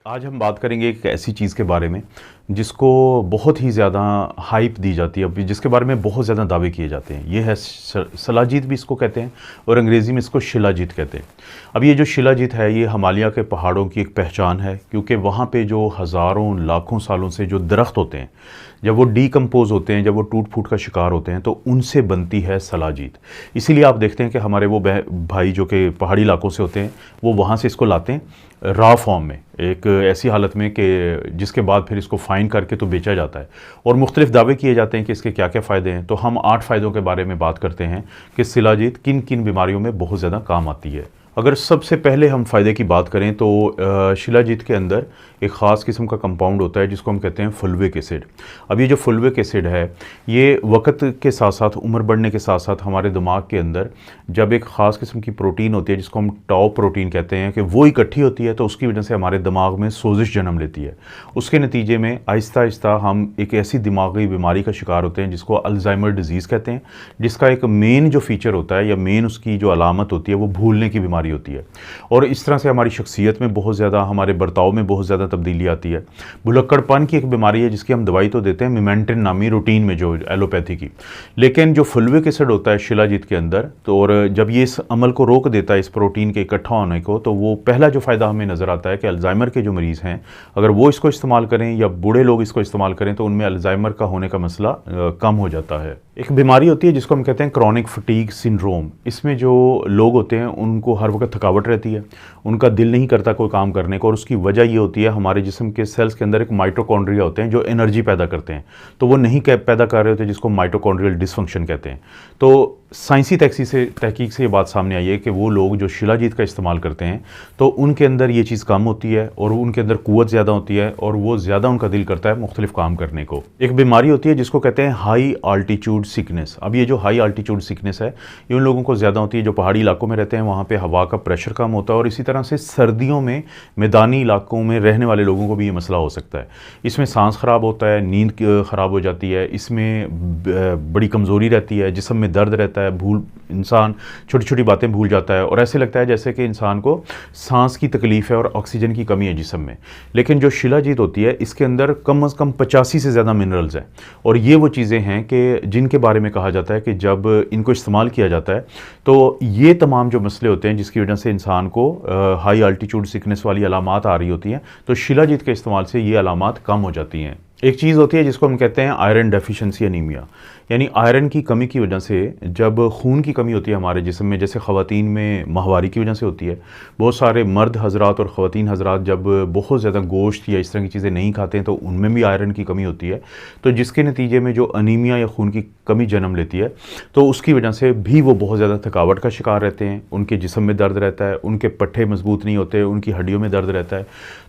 आज हम बात करेंगे एक ऐसी चीज़ के बारे में जिसको बहुत ही ज़्यादा हाइप दी जाती है, जिसके बारे में बहुत ज़्यादा दावे किए जाते हैं। ये है शिलाजीत भी इसको कहते हैं और अंग्रेज़ी में इसको शिलाजीत कहते हैं। अब ये जो शिलाजीत है ये हिमालय के पहाड़ों की एक पहचान है, क्योंकि वहाँ पे जो हज़ारों लाखों सालों से जो दरख्त होते हैं, जब वो डीकम्पोज होते हैं, जब वो टूट फूट का शिकार होते हैं, तो उनसे बनती है शिलाजीत। इसीलिए आप देखते हैं कि हमारे वो भाई जो कि पहाड़ी इलाकों से होते हैं, वो वहाँ से इसको लाते हैं रॉ फॉर्म में, एक ऐसी हालत में कि जिसके बाद फिर इसको फाइन करके तो बेचा जाता है। और मुख्तलिफ दावे किए जाते हैं कि इसके क्या क्या फ़ायदे हैं। तो हम 8 फ़ायदों के बारे में बात करते हैं कि शिलाजीत किन किन बीमारियों में बहुत ज़्यादा काम आती है। अगर सबसे पहले हम फ़ायदे की बात करें तो शिलाजीत के अंदर एक ख़ास किस्म का कंपाउंड होता है जिसको हम कहते हैं फुलविक एसिड। अब ये जो फुलविक एसिड है ये वक्त के साथ साथ, उम्र बढ़ने के साथ साथ हमारे दिमाग के अंदर जब एक ख़ास किस्म की प्रोटीन होती है जिसको हम टाउ प्रोटीन कहते हैं कि वो इकट्ठी होती है, तो उसकी वजह से हमारे दिमाग में सोजिश जन्म लेती है। उसके नतीजे में आहिस्ता आहिस्ता हम एक ऐसी दिमागी बीमारी का शिकार होते हैं जिसको अल्जाइमर डिजीज़ कहते हैं, जिसका एक मेन जो फीचर होता है या मेन उसकी जो अलामत होती है वो भूलने की बीमारी होती है। और इस तरह से हमारी शख्सियत में बहुत ज़्यादा, हमारे बर्ताव में बहुत ज़्यादा तब्दीली आती है। भुलक्कड़पन की एक बीमारी है जिसकी हम दवाई तो देते हैं मिमेंटिन नामी रूटीन में, जो एलोपैथी की, लेकिन जो फुलविक एसिड होता है शिलाजीत के अंदर, तो और जब ये इस अमल को रोक देता है, इस प्रोटीन के इकट्ठा होने को, तो वो पहला जो फ़ायदा हमें नज़र आता है कि अल्जाइमर के जो मरीज़ हैं अगर वो इसको इस्तेमाल करें या बूढ़े लोग इसको इस्तेमाल करें तो उनमें अल्जाइमर का होने का मसला कम हो जाता है। एक बीमारी होती है जिसको हम कहते हैं क्रॉनिक फटीग सिंड्रोम। इसमें जो लोग होते हैं उनको हर वक्त थकावट रहती है, उनका दिल नहीं करता कोई काम करने को, और उसकी वजह ये होती है हमारे जिस्म के सेल्स के अंदर एक माइटोकॉन्ड्रिया होते हैं जो एनर्जी पैदा करते हैं, तो वो नहीं पैदा कर रहे होते, जिसको माइटोकॉन्ड्रियल डिसफंक्शन कहते हैं। तो साइंसी तहकीक से ये बात सामने आई है कि वो लोग जो शिलाजीत का इस्तेमाल करते हैं तो उनके अंदर ये चीज़ कम होती है और उनके अंदर कुव्वत ज़्यादा होती है और वो ज़्यादा उनका दिल करता है मुख्तलिफ काम करने को। एक बीमारी होती है जिसको कहते हैं हाई आल्टीट्यूड सिकनेस। अब ये जो हाई आल्टीट्यूड सिकनेस है ये उन लोगों को ज़्यादा होती है जो पहाड़ी इलाकों में रहते हैं, वहाँ पर हवा का प्रेशर कम होता है, और इसी तरह से सर्दियों में मैदानी इलाकों में रहने वाले लोगों को भी ये मसला हो सकता है। इसमें सांस ख़राब होता है, नींद ख़राब हो जाती है, इसमें बड़ी कमज़ोरी रहती है, जिस्म में दर्द रहता है, इंसान छोटी छोटी बातें भूल जाता है और ऐसे लगता है जैसे कि इंसान को सांस की तकलीफ़ है और ऑक्सीजन की कमी है जिस्म में। लेकिन जो शिलाजीत होती है इसके अंदर कम से कम 85 से ज़्यादा मिनरल्स हैं, और ये वो चीज़ें हैं कि जिनके बारे में कहा जाता है कि जब इनको इस्तेमाल किया जाता है तो ये तमाम जो मसले होते हैं जिसकी वजह से इंसान को हाई अल्टीट्यूड सिकनेस वाली अलामात आ रही होती हैं, तो शिलाजीत के इस्तेमाल से ये अलामात कम हो जाती हैं। एक चीज़ होती है जिसको हम कहते हैं आयरन डेफिशिएंसी एनीमिया, यानी आयरन की कमी की वजह से जब खून की कमी होती है हमारे जिस्म में, जैसे ख़वातीन में माहवारी की वजह से होती है, बहुत सारे मर्द हजरात और ख़वातीन हजरात जब बहुत ज़्यादा गोश्त या इस तरह की चीज़ें नहीं खाते हैं तो उनमें भी आयरन की कमी होती है, तो जिसके नतीजे में जो अनीमिया या खून की कमी जन्म लेती है, तो उसकी वजह से भी वो बहुत ज़्यादा थकावट का शिकार रहते हैं, उनके जिस्म में दर्द रहता है, उनके पट्टे मजबूत नहीं होते, उनकी हड्डियों में दर्द रहता है।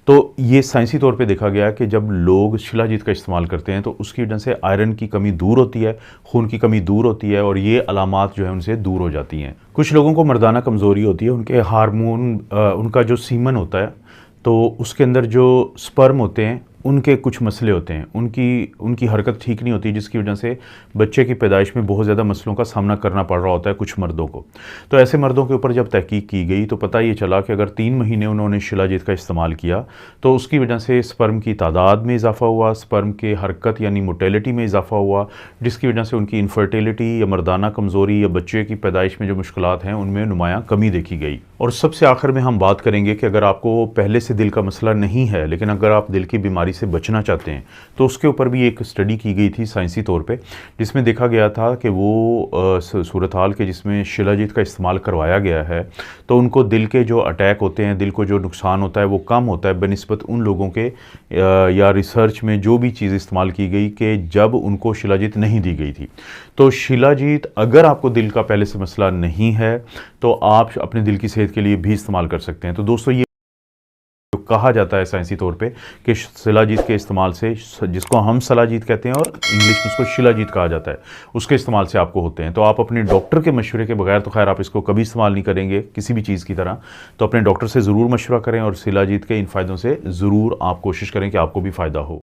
तो ये साइंसी तौर पे देखा गया कि जब लोग शिलाजीत का इस्तेमाल करते हैं तो उसकी वजह से आयरन की कमी दूर होती है, खून की कमी दूर होती है, और ये अलामात जो है उनसे दूर हो जाती हैं। कुछ लोगों को मर्दाना कमज़ोरी होती है, उनके हार्मोन, उनका जो सीमन होता है तो उसके अंदर जो स्पर्म होते हैं उनके कुछ मसले होते हैं, उनकी हरकत ठीक नहीं होती, जिसकी वजह से बच्चे की पैदाइश में बहुत ज़्यादा मसलों का सामना करना पड़ रहा होता है कुछ मर्दों को। तो ऐसे मर्दों के ऊपर जब तहकीक की गई तो पता ये चला कि अगर 3 महीने उन्होंने शिलाजीत का इस्तेमाल किया तो उसकी वजह से स्पर्म की तादाद में इजाफा हुआ, स्पर्म के हरकत यानी मोटेलिटी में इजाफा हुआ, जिसकी वजह से उनकी इनफर्टिलिटी या मर्दाना कमज़ोरी या बच्चे की पैदाइश में जो मुश्किलात हैं उनमें नुमायाँ कमी देखी गई। और सबसे आखिर में हम बात करेंगे कि अगर आपको पहले से दिल का मसला नहीं है लेकिन अगर आप दिल की बीमारी से बचना चाहते हैं तो उसके ऊपर भी एक स्टडी की गई थी साइंसी तौर पे, जिसमें देखा गया था कि वो सूरत हाल के जिसमें शिलाजीत का इस्तेमाल करवाया गया है तो उनको दिल के जो अटैक होते हैं, दिल को जो नुकसान होता है वो कम होता है बनिस्बत उन लोगों के या रिसर्च में जो भी चीज़ इस्तेमाल की गई कि जब उनको शिलाजीत नहीं दी गई थी। तो शिलाजीत अगर आपको दिल का पहले से मसला नहीं है तो आप अपने दिल की सेहत के लिए भी इस्तेमाल कर सकते हैं। तो दोस्तों ये कहा जाता है साइंसी तौर पे कि शिलाजीत के इस्तेमाल से, जिसको हम शिलाजीत कहते हैं और इंग्लिश में उसको शिलाजीत कहा जाता है, उसके इस्तेमाल से आपको होते हैं। तो आप अपने डॉक्टर के मशवरे के बगैर तो खैर आप इसको कभी इस्तेमाल नहीं करेंगे किसी भी चीज़ की तरह, तो अपने डॉक्टर से ज़रूर मशवरा करें और शिलाजीत के इन फ़ायदों से ज़रूर आप कोशिश करें कि आपको भी फ़ायदा हो।